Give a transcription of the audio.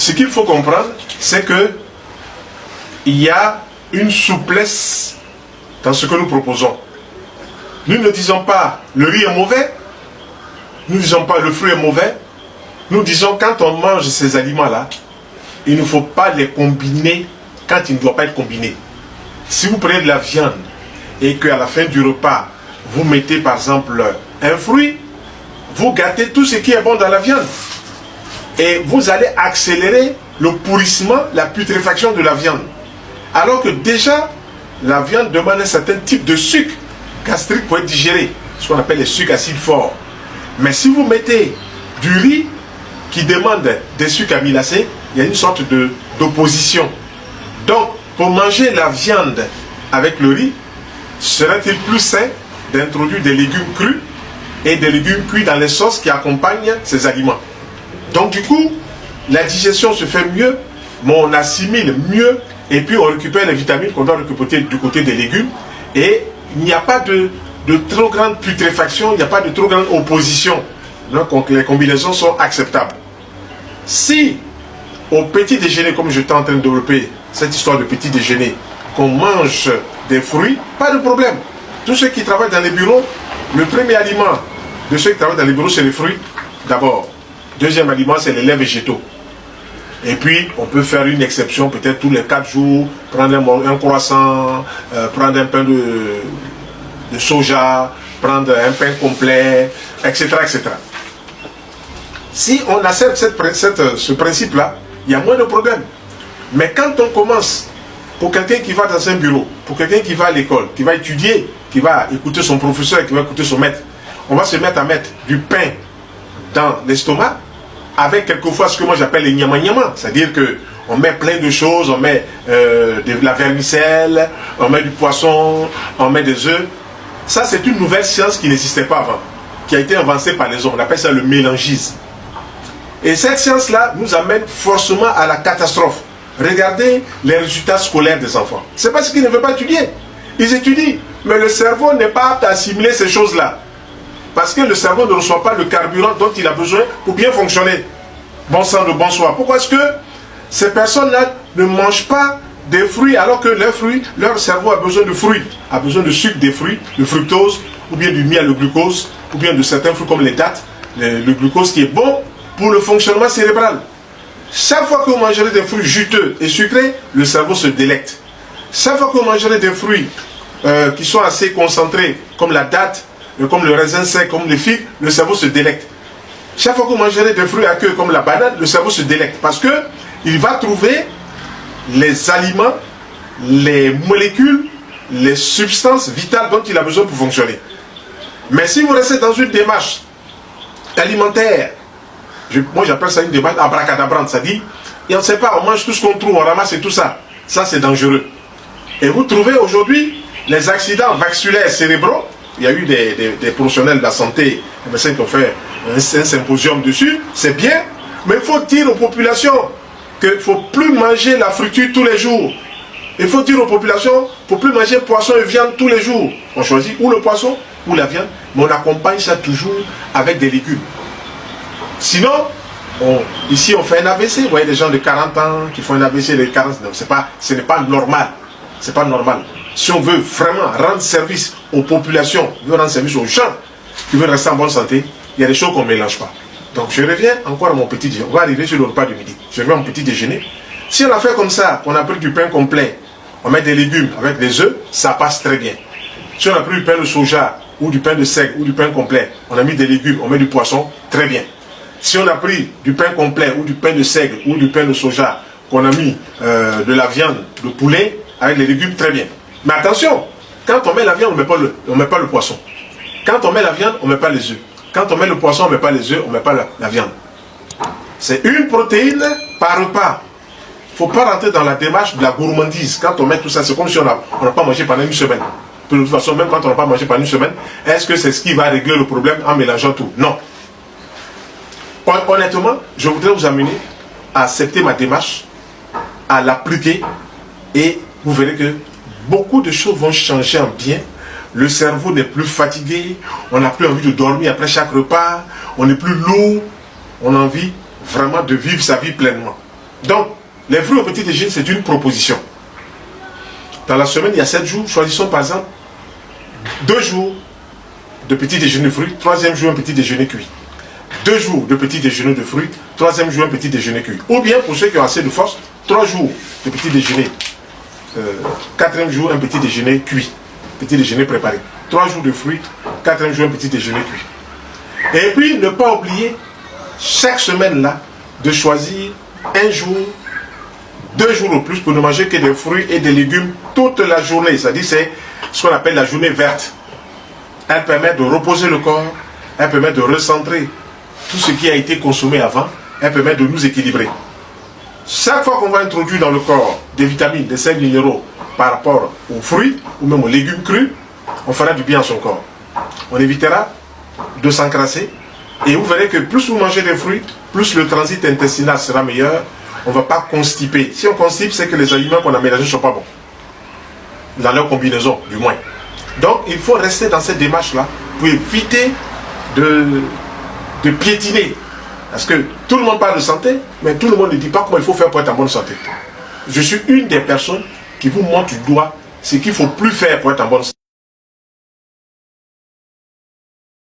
ce qu'il faut comprendre, c'est que il y a une souplesse dans ce que nous proposons. Nous ne disons pas le riz est mauvais, nous ne disons pas le fruit est mauvais, nous disons quand on mange ces aliments-là, il ne faut pas les combiner quand il ne doit pas être combiné. Si vous prenez de la viande et qu'à la fin du repas, vous mettez par exemple un fruit, vous gâtez tout ce qui est bon dans la viande. Et vous allez accélérer le pourrissement, la putréfaction de la viande. Alors que déjà, la viande demande un certain type de sucre gastrique pour être digéré, ce qu'on appelle les sucres acides forts. Mais si vous mettez du riz qui demande des sucres amylacés, il y a une sorte d'opposition. Donc, pour manger la viande avec le riz, serait-il plus sain d'introduire des légumes crus et des légumes cuits dans les sauces qui accompagnent ces aliments? Donc du coup, la digestion se fait mieux, mais on assimile mieux et puis on récupère les vitamines qu'on doit récupérer du côté des légumes et il n'y a pas de trop grande putréfaction, il n'y a pas de trop grande opposition. Donc les combinaisons sont acceptables. Si au petit déjeuner, comme je suis en train de développer cette histoire de petit déjeuner, qu'on mange des fruits, pas de problème. Tous ceux qui travaillent dans les bureaux, le premier aliment de ceux qui travaillent dans les bureaux, c'est les fruits d'abord. Deuxième aliment, c'est les laits végétaux. Et puis, on peut faire une exception, peut-être tous les 4 jours, prendre un croissant, prendre un pain de soja, prendre un pain complet, etc. etc. Si on accepte ce principe-là, il y a moins de problèmes. Mais quand on commence, pour quelqu'un qui va dans un bureau, pour quelqu'un qui va à l'école, qui va étudier, qui va écouter son professeur, qui va écouter son maître, on va se mettre à mettre du pain dans l'estomac, avec quelquefois ce que moi j'appelle les nyama-nyama, c'est-à-dire qu'on met plein de choses, on met de la vermicelle, on met du poisson, on met des œufs. Ça, c'est une nouvelle science qui n'existait pas avant, qui a été avancée par les hommes. On appelle ça le mélangisme. Et cette science-là nous amène forcément à la catastrophe. Regardez les résultats scolaires des enfants. C'est parce qu'ils ne veulent pas étudier. Ils étudient, mais le cerveau n'est pas apte à assimiler ces choses-là. Parce que le cerveau ne reçoit pas le carburant dont il a besoin pour bien fonctionner. Bon sang de bonsoir. Pourquoi est-ce que ces personnes-là ne mangent pas des fruits alors que leurs fruits, leur cerveau a besoin de fruits, a besoin de sucre des fruits, le fructose, ou bien du miel, le glucose, ou bien de certains fruits comme les dattes, le glucose qui est bon pour le fonctionnement cérébral. Chaque fois que vous mangerez des fruits juteux et sucrés, le cerveau se délecte. Chaque fois que vous mangerez des fruits qui sont assez concentrés, comme la date, comme le raisin sec, comme les figues, le cerveau se délecte. Chaque fois que vous mangerez des fruits à queue comme la banane, le cerveau se délecte parce que il va trouver les aliments, les molécules, les substances vitales dont il a besoin pour fonctionner. Mais si vous restez dans une démarche alimentaire, moi j'appelle ça une démarche abracadabrante, ça dit, et on ne sait pas, on mange tout ce qu'on trouve, on ramasse et tout ça. Ça c'est dangereux. Et vous trouvez aujourd'hui les accidents vasculaires cérébraux. Il y a eu des professionnels de la santé, des médecins qui ont fait un symposium dessus, c'est bien, mais il faut dire aux populations qu'il ne faut plus manger la friture tous les jours. Il faut dire aux populations qu'il ne faut plus manger poisson et viande tous les jours. On choisit ou le poisson ou la viande, mais on accompagne ça toujours avec des légumes. Sinon, ici on fait un AVC, vous voyez des gens de 40 ans qui font un AVC de 40 ans, ce n'est pas normal. C'est pas normal. Si on veut vraiment rendre service aux populations, on veut rendre service aux gens qui veulent rester en bonne santé, il y a des choses qu'on ne mélange pas. Donc je reviens encore à mon petit déjeuner. On va arriver sur le repas du midi. Je reviens à mon petit déjeuner. Si on a fait comme ça, qu'on a pris du pain complet, on met des légumes avec des œufs, ça passe très bien. Si on a pris du pain de soja, ou du pain de seigle, ou du pain complet, on a mis des légumes, on met du poisson, très bien. Si on a pris du pain complet, ou du pain de seigle, ou du pain de soja, qu'on a mis de la viande de poulet, avec les légumes, très bien. Mais attention, quand on met la viande, on ne met pas le poisson. Quand on met la viande, on ne met pas les œufs. Quand on met le poisson, on ne met pas les œufs, on ne met pas la viande. C'est une protéine par repas. Il ne faut pas rentrer dans la démarche de la gourmandise. Quand on met tout ça, c'est comme si on n'a pas mangé pendant une semaine. De toute façon, même quand on n'a pas mangé pendant une semaine, est-ce que c'est ce qui va régler le problème en mélangeant tout? Non. Honnêtement, je voudrais vous amener à accepter ma démarche, à l'appliquer, et vous verrez que beaucoup de choses vont changer en bien. Le cerveau n'est plus fatigué, on n'a plus envie de dormir après chaque repas, on n'est plus lourd, on a envie vraiment de vivre sa vie pleinement. Donc, les fruits au petit déjeuner, c'est une proposition. Dans la semaine, il y a 7 jours. Choisissons par exemple 2 jours de petit déjeuner de fruits, 3e jour un petit déjeuner cuit. 2 jours de petit déjeuner de fruits, 3e jour un petit déjeuner cuit. Ou bien pour ceux qui ont assez de force, 3 jours de petit déjeuner, 4e jour un petit déjeuner cuit, petit déjeuner préparé. 3 jours de fruits, 4e jour un petit déjeuner cuit. Et puis ne pas oublier chaque semaine là de choisir un jour, 2 jours au plus pour ne manger que des fruits et des légumes toute la journée. C'est-à-dire c'est ce qu'on appelle la journée verte. Elle permet de reposer le corps, elle permet de recentrer tout ce qui a été consommé avant, elle permet de nous équilibrer. Chaque fois qu'on va introduire dans le corps des vitamines, des sels minéraux par rapport aux fruits ou même aux légumes crus, on fera du bien à son corps. On évitera de s'encrasser et vous verrez que plus vous mangez des fruits, plus le transit intestinal sera meilleur. On ne va pas constiper. Si on constipe, c'est que les aliments qu'on a mélangés ne sont pas bons. Dans leur combinaison, du moins. Donc, il faut rester dans cette démarche-là pour éviter de piétiner. Parce que tout le monde parle de santé, mais tout le monde ne dit pas comment il faut faire pour être en bonne santé. Je suis une des personnes qui vous montre du doigt ce qu'il ne faut plus faire pour être en bonne santé.